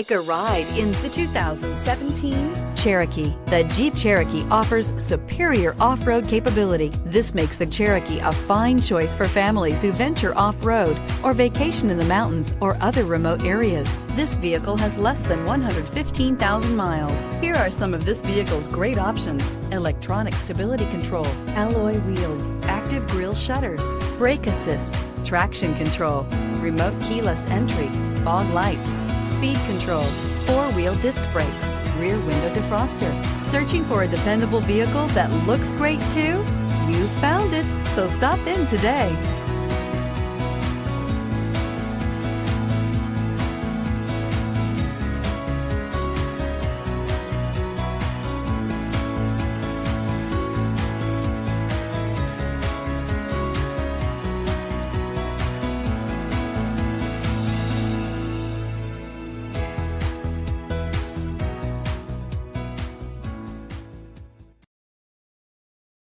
Take a ride in the 2017 Cherokee. The Jeep Cherokee offers superior off-road capability. This makes the Cherokee a fine choice for families who venture off-road or vacation in the mountains or other remote areas. This vehicle has less than 115,000 miles. Here are some of this vehicle's great options: electronic stability control, alloy wheels, active grille shutters, brake assist, traction control, remote keyless entry, fog lights, speed control, four-wheel disc brakes, rear window defroster. Searching for a dependable vehicle that looks great too? You found it, so stop in today.